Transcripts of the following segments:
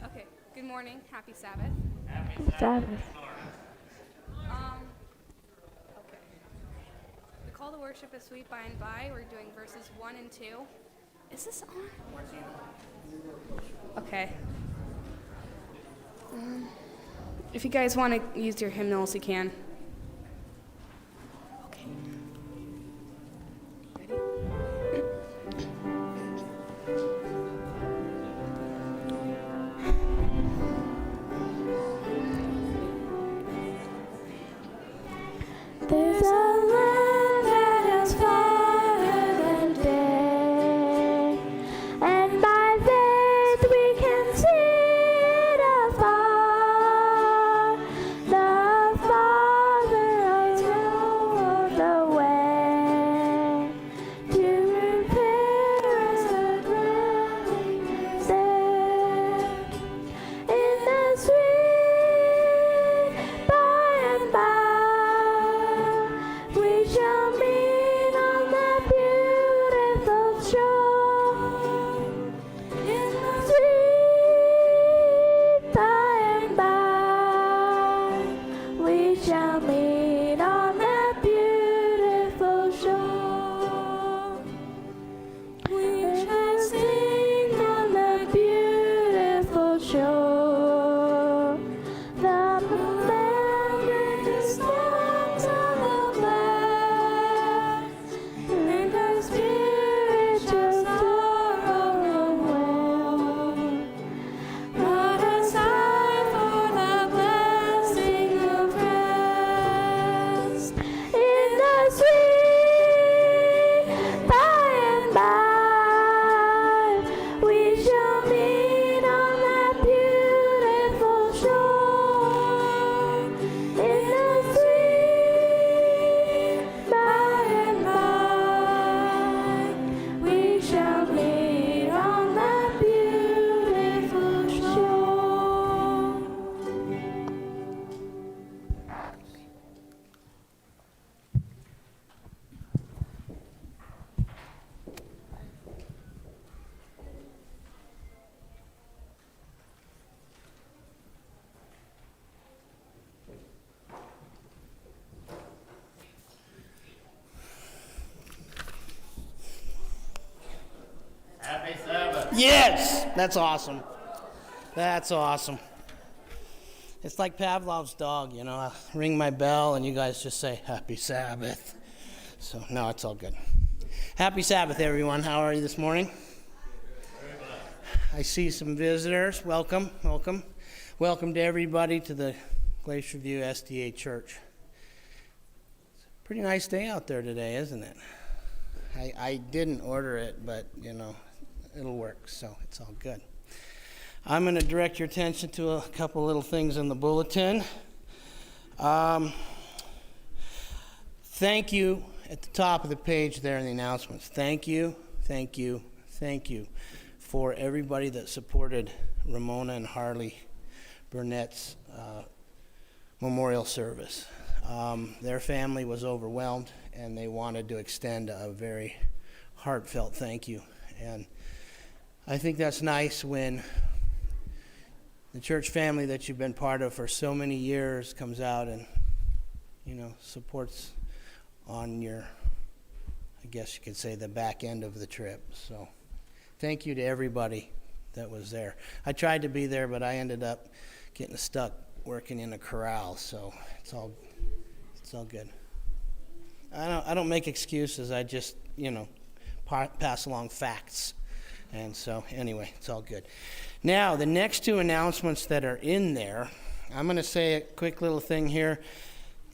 Okay, good morning. Happy Sabbath. Sabbath. Okay. The call to worship is sweet by and by. We're doing verses 1 and 2. Is this on? Okay. If you guys want to use your hymnals, you can. Okay. Ready? There's a land that has fire and day, and by faith we can see it afar. The Father has rolled the way to prepare us a dwelling there. In the sweet by and by, we shall meet on that beautiful shore. In the sweet by and by, we shall meet on that beautiful shore. We shall sing on that beautiful shore. The memories songs of the past, and our spiritual sorrow no more. Put aside for the blessing of rest in the sweet by and by. We shall meet on that beautiful shore. In the sweet by and by, we shall meet on that beautiful shore. Happy Sabbath. Yes, that's awesome. That's awesome. It's like Pavlov's dog, you know. I ring my bell and you guys just say, Happy Sabbath. So, no, it's all good. Happy Sabbath, everyone. How are you this morning? I see some visitors. Welcome, welcome. Welcome to everybody to the Glacier View SDA Church. It's a pretty nice day out there today, isn't it? I didn't order it, but, you know, it'll work, so it's all good. I'm going to direct your attention to a couple little things in the bulletin. Thank you at the top of the page there in the announcements. Thank you, thank you, thank you for everybody that supported Ramona and Harley Burnett's memorial service. Their family was overwhelmed, and they wanted to extend a very heartfelt thank you. And I think that's nice when the church family that you've been part of for so many years comes out and, you know, supports on your, I guess you could say, the back end of the trip. So thank you to everybody that was there. I tried to be there, but I ended up getting stuck working in a corral, so it's all good. I don't make excuses. I just, you know, pass along facts. And so, anyway, it's all good. Now, the next two announcements that are in there, I'm going to say a quick little thing here.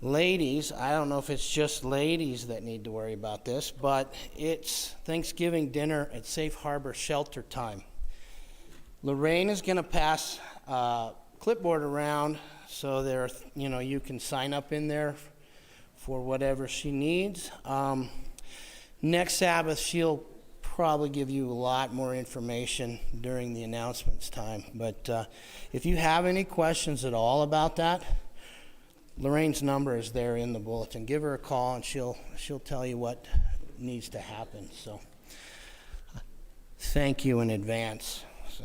Ladies, I don't know if it's just ladies that need to worry about this, but it's Thanksgiving dinner at Safe Harbor Shelter time. Lorraine is going to pass a clipboard around so there, you know, you can sign up in there for whatever she needs. Next Sabbath, she'll probably give you a lot more information during the announcements time. But if you have any questions at all about that, Lorraine's number is there in the bulletin. Give her a call and she'll tell you what needs to happen. So thank you in advance. So,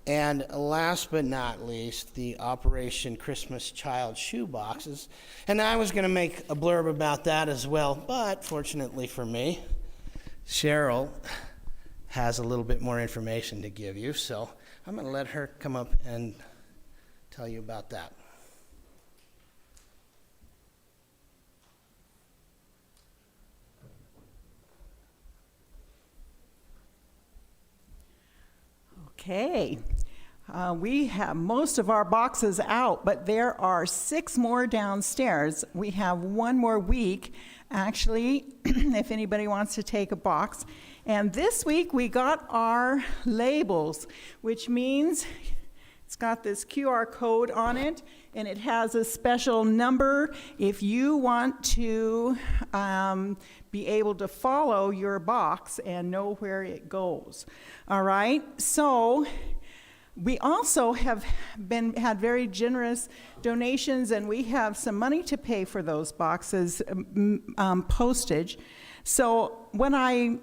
and last but not least, the Operation Christmas Child Shoe Boxes. And I was going to make a blurb about that as well, but fortunately for me, Cheryl has a little bit more information to give you, so I'm going to let her come up and tell you about that. Okay, we have most of our boxes out, but there are 6 more downstairs. We have 1 more week, actually, if anybody wants to take a box. And this week we got our labels, which means it's got this QR code on it, and it has a special number if you want to be able to follow your box and know where it goes. All right, so we also have had very generous donations, and we have some money to pay for those boxes, postage. So when I'm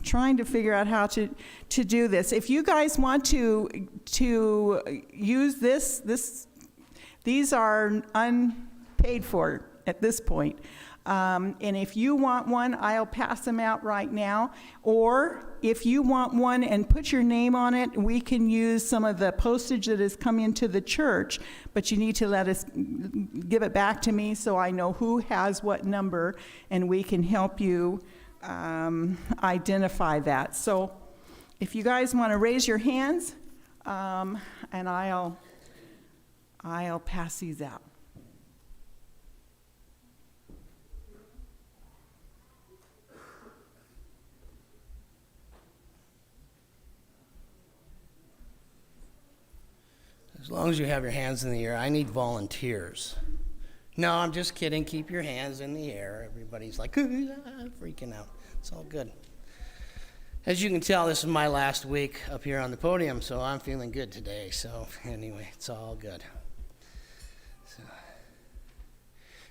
trying to figure out how to do this, if you guys want to use this, these are unpaid for at this point. And if you want one, I'll pass them out right now. Or if you want one and put your name on it, we can use some of the postage that has come into the church, but you need to let us give it back to me so I know who has what number, and we can help you identify that. So if you guys want to raise your hands, and I'll pass these out. As long as you have your hands in the air, I need volunteers. No, I'm just kidding. Keep your hands in the air. Everybody's like, freaking out. It's all good. As you can tell, this is my last week up here on the podium, so I'm feeling good today. So anyway, it's all good. So,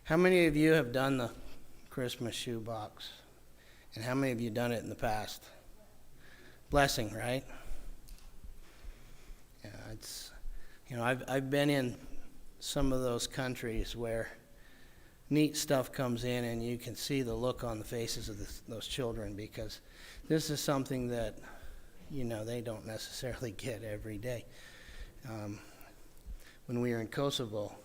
how many of you have done the Christmas shoe box? And how many of you done it in the past? Blessing, right? Yeah, it's... You know, I've been in some of those countries where neat stuff comes in and you can see the look on the faces of those children, because this is something that, you know, they don't necessarily get every day. When we were in Kosovo,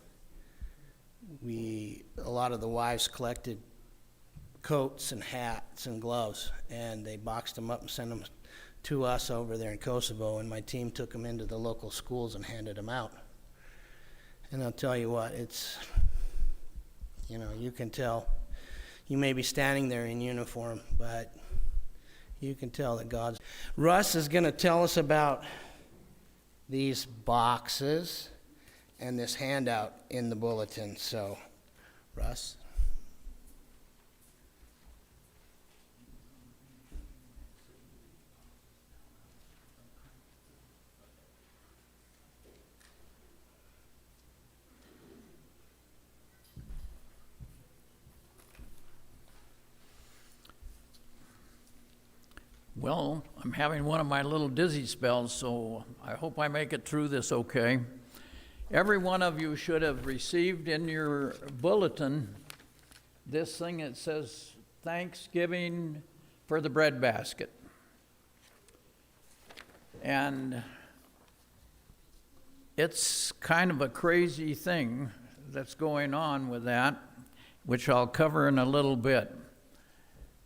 a lot of the wives collected coats and hats and gloves, and they boxed them up and sent them to us over there in Kosovo, and my team took them into the local schools and handed them out. And I'll tell you what, it's, you know, you can tell, you may be standing there in uniform, but you can tell that God's... Russ is going to tell us about these boxes and this handout in the bulletin. So, Russ? Well, I'm having one of my little dizzy spells, so I hope I make it through this okay. Every one of you should have received in your bulletin this thing that says Thanksgiving for the bread basket. And it's kind of a crazy thing that's going on with that, which I'll cover in a little bit.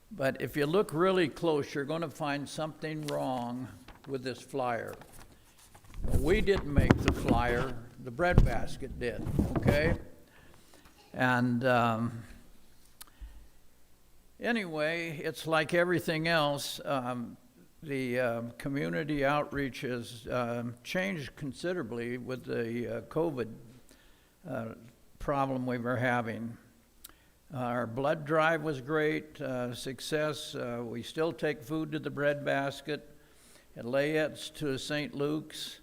But if you look really close, you're going to find something wrong with this flyer. We didn't make the flyer, the bread basket did, okay? And anyway, it's like everything else. The community outreach has changed considerably with the COVID problem we were having. Our blood drive was great, success. We still take food to the bread basket, at Layette's to St. Luke's,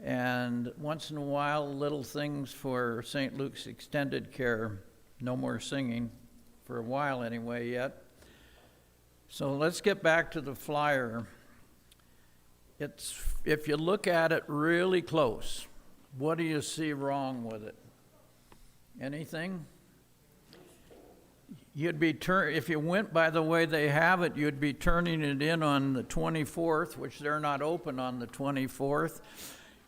and once in a while, little things for St. Luke's Extended Care. No more singing, for a while anyway yet. So let's get back to the flyer. If you look at it really close, what do you see wrong with it? Anything? You'd be if you went by the way they have it, you'd be turning it in on the 24th, which they're not open on the 24th.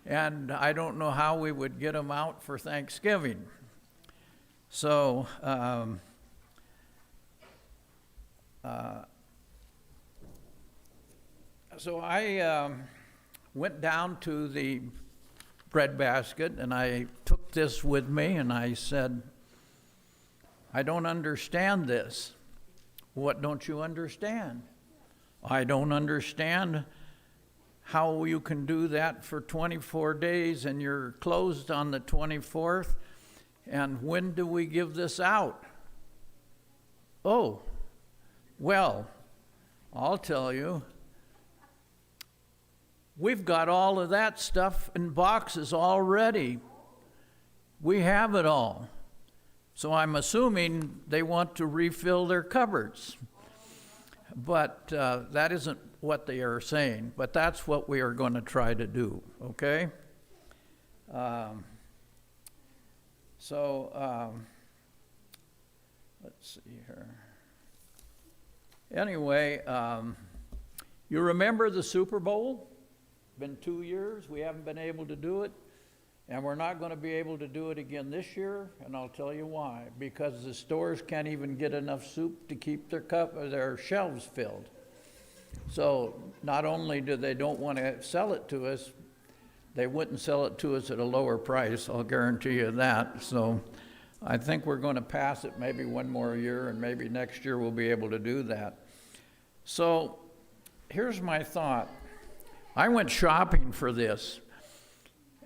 And I don't know how we would get them out for Thanksgiving. So, I went down to the breadbasket and I took this with me and I said, I don't understand this. What don't you understand? I don't understand how you can do that for 24 days and you're closed on the 24th. And when do we give this out? Oh, well, I'll tell you. We've got all of that stuff in boxes already. We have it all. So I'm assuming they want to refill their cupboards. But that isn't what they are saying. But that's what we are going to try to do, okay? Let's see here. Anyway, you remember the Super Bowl? Been 2 years, we haven't been able to do it, and we're not going to be able to do it again this year, and I'll tell you why. Because the stores can't even get enough soup to keep their shelves filled. So not only do they don't want to sell it to us, they wouldn't sell it to us at a lower price, I'll guarantee you that. So I think we're going to pass it maybe one more year, and maybe next year we'll be able to do that. So here's my thought. I went shopping for this,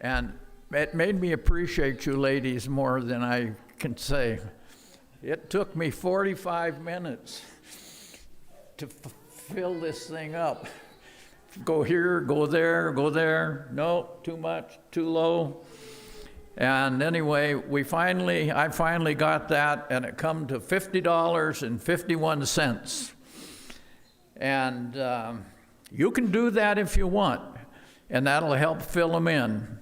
and it made me appreciate you ladies more than I can say. It took me 45 minutes to fill this thing up. Go here, go there, no, too much, too low. And anyway, I finally got that, and it come to $50.51. And you can do that if you want, and that'll help fill them in.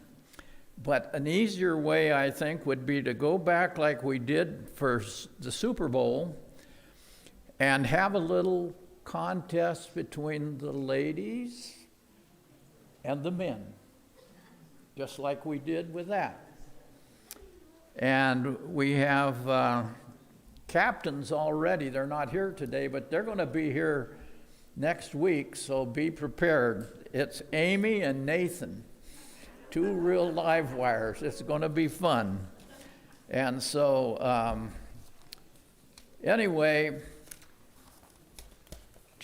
But an easier way, I think, would be to go back like we did for the Super Bowl and have a little contest between the ladies and the men, just like we did with that. And we have captains already. They're not here today, but they're going to be here next week, so be prepared. It's Amy and Nathan, 2 real live wires. It's going to be fun. And so, anyway,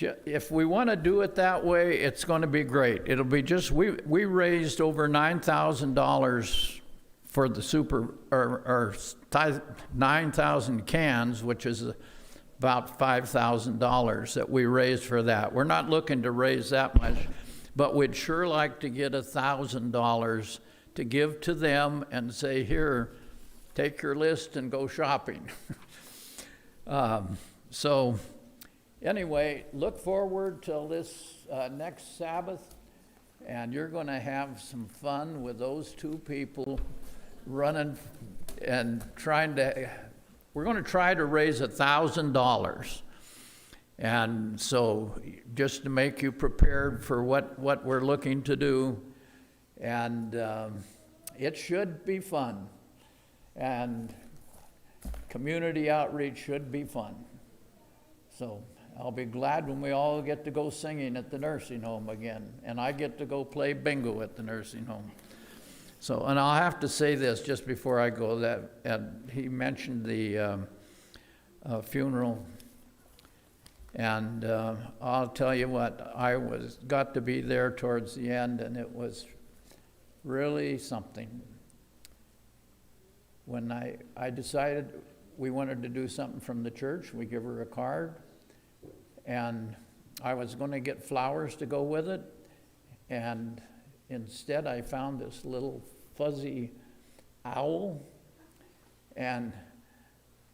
if we want to do it that way, it's going to be great. It'll be just, we raised over $9,000 for the 9,000 cans, which is about $5,000 that we raised for that. We're not looking to raise that much, but we'd sure like to get $1,000 to give to them and say, here, take your list and go shopping. So anyway, look forward till this next Sabbath, and you're going to have some fun with those 2 people running and trying to. We're going to try to raise $1,000. And so just to make you prepared for what we're looking to do. And it should be fun. And community outreach should be fun. So I'll be glad when we all get to go singing at the nursing home again. And I get to go play bingo at the nursing home. So, and I'll have to say this just before I go, that he mentioned the funeral, and I'll tell you what, I got to be there towards the end, and it was really something. When I decided we wanted to do something from the church, we give her a card, and I was going to get flowers to go with it, and instead, I found this little fuzzy owl, and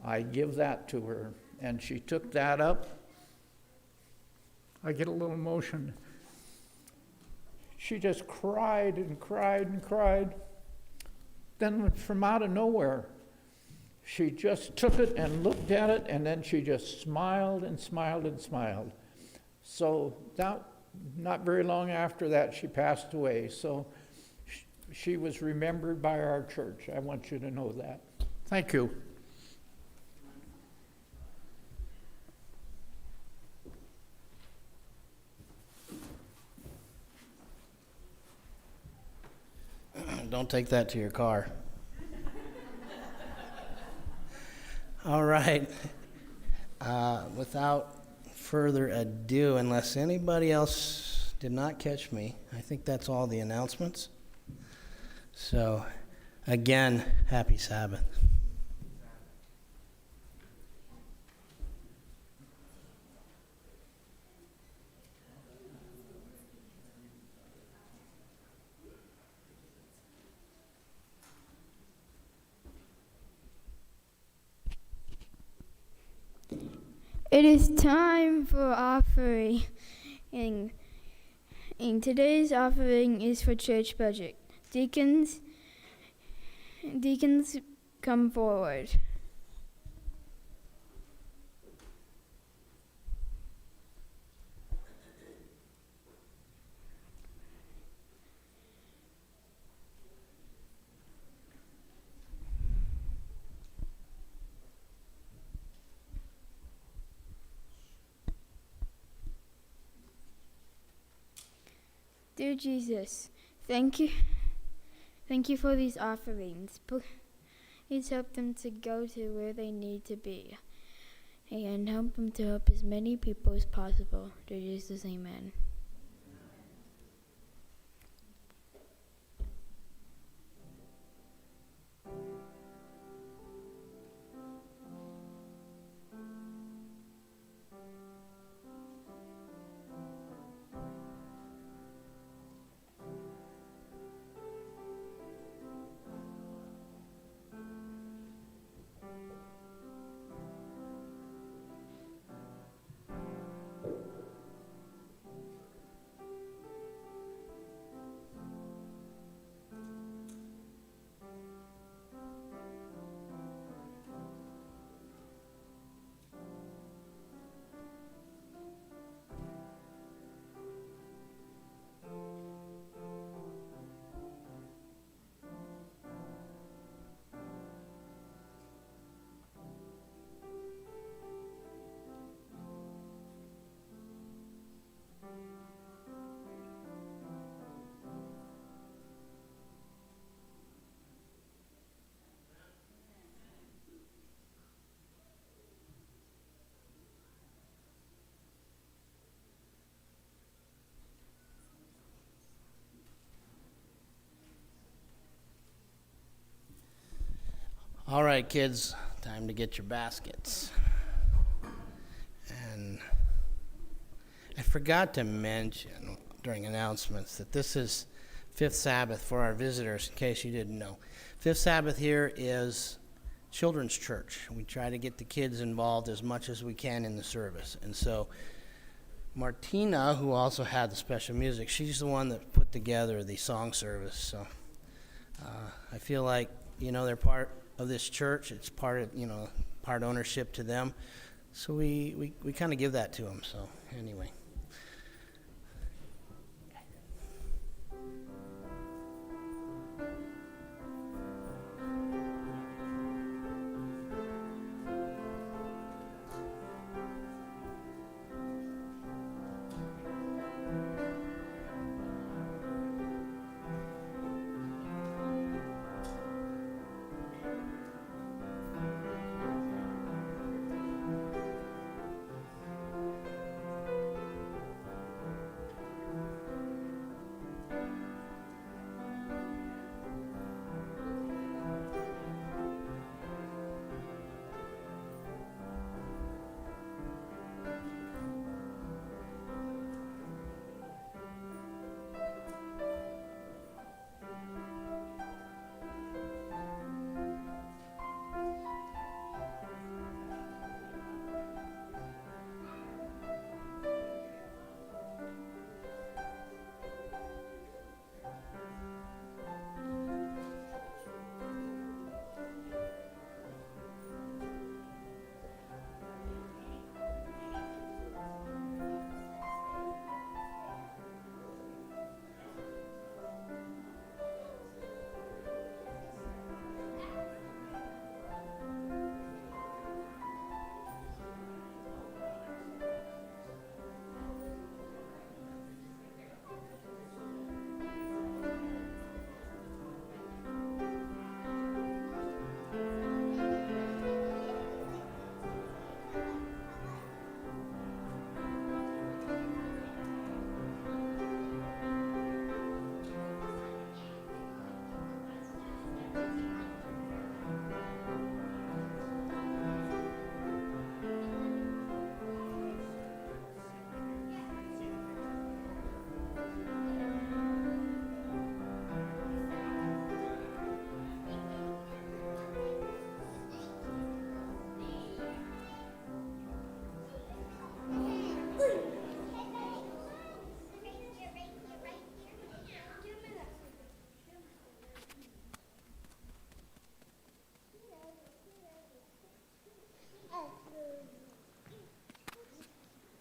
I give that to her. And she took that up, I get a little emotion. She just cried and cried and cried. Then from out of nowhere, she just took it and looked at it, and then she just smiled and smiled and smiled. So that, not very long after that, she passed away. So she was remembered by our church. I want you to know that. Thank you. Don't take that to your car. All right. Without further ado, unless anybody else did not catch me, I think that's all the announcements. So, again, happy Sabbath. It is time for offering. And today's offering is for church budget. Deacons, come forward. Dear Jesus, thank you for these offerings. Please help them to go to where they need to be, and help them to help as many people as possible. Dear Jesus, amen. All right, kids, time to get your baskets. And I forgot to mention during announcements that this is Fifth Sabbath for our visitors, in case you didn't know. Fifth Sabbath here is children's church. We try to get the kids involved as much as we can in the service. And so Martina, who also had the special music, she's the one that put together the song service. So I feel like, they're part of this church. It's part ownership to them. So we kind of give that to them. So anyway.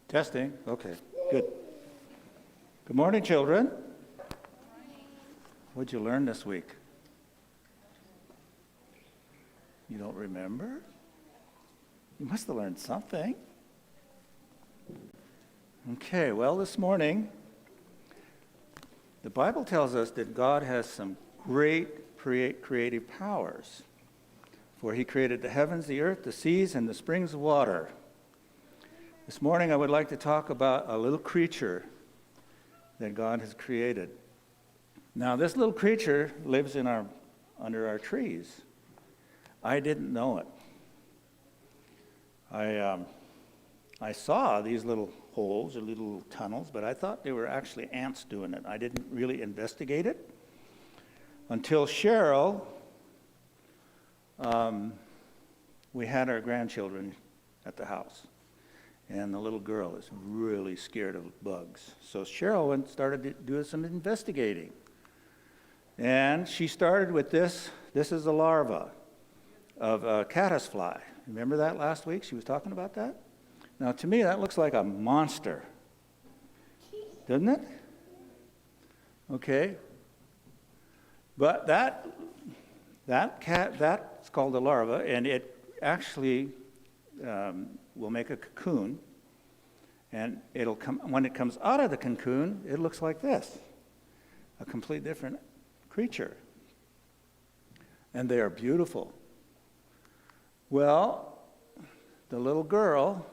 Testing, okay, good. Good morning, children. What'd you learn this week? You don't remember? You must have learned something. Okay, well, this morning, the Bible tells us that God has some great creative powers. For he created the heavens, the earth, the seas, and the springs of water. This morning, I would like to talk about a little creature that God has created. Now, this little creature lives under our trees. I didn't know it. I saw these little holes or little tunnels, but I thought they were actually ants doing it. I didn't really investigate it until Cheryl, we had our grandchildren at the house, and the little girl is really scared of bugs. So Cheryl went and started doing some investigating. And she started with this. This is a larva of caddisfly. Remember that last week? She was talking about that? Now, to me, that looks like a monster. Doesn't it? Okay. But that's called a larva, and it actually will make a cocoon. And it'll come, when it comes out of the cocoon, it looks like this. A complete different creature. And they are beautiful. Well, the little girl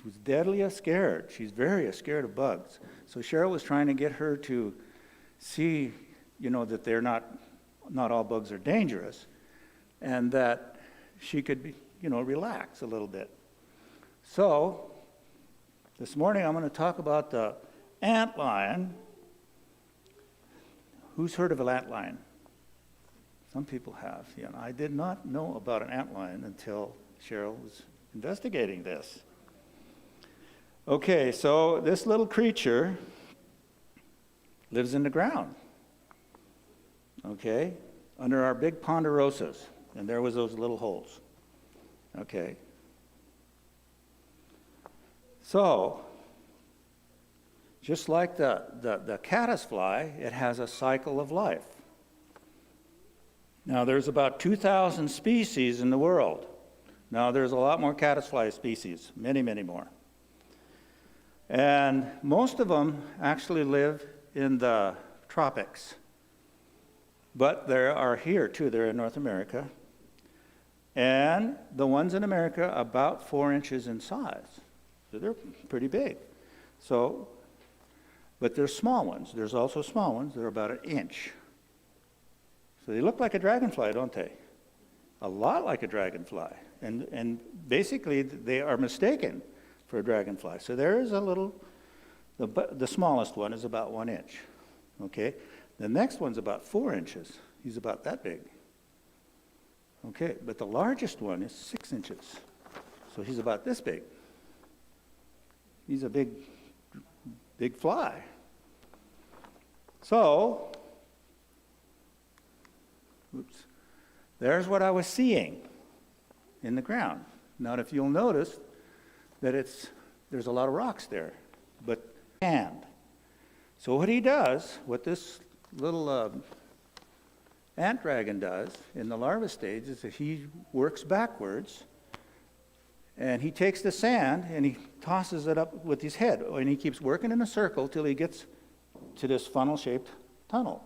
was deadly scared. She's very scared of bugs. So Cheryl was trying to get her to see, that they're not all bugs are dangerous, and that she could be, relax a little bit. So this morning I'm going to talk about the antlion. Who's heard of an antlion? Some people have. I did not know about an antlion until Cheryl was investigating this. Okay, so this little creature lives in the ground. Okay, under our big ponderosas, and there was those little holes. Okay. So, just like the caddisfly, it has a cycle of life. Now, there's about 2,000 species in the world. Now, there's a lot more caddisfly species, many, many more. And most of them actually live in the tropics. But there are here, too. They're in North America. And the ones in America, about 4 inches in size. So they're pretty big. But there's small ones. There's also small ones that are about 1 inch. So they look like a dragonfly, don't they? A lot like a dragonfly. And basically, they are mistaken for a dragonfly. So there is a little, the smallest one is about 1 inch. Okay? The next one's about 4 inches. He's about that big. Okay, but the largest one is 6 inches. So he's about this big. He's a big fly. So, there's what I was seeing in the ground. Now, if you'll notice that there's a lot of rocks there, but sand. So what this little ant dragon does in the larva stage is that he works backwards, and he takes the sand and he tosses it up with his head, and he keeps working in a circle till he gets to this funnel-shaped tunnel.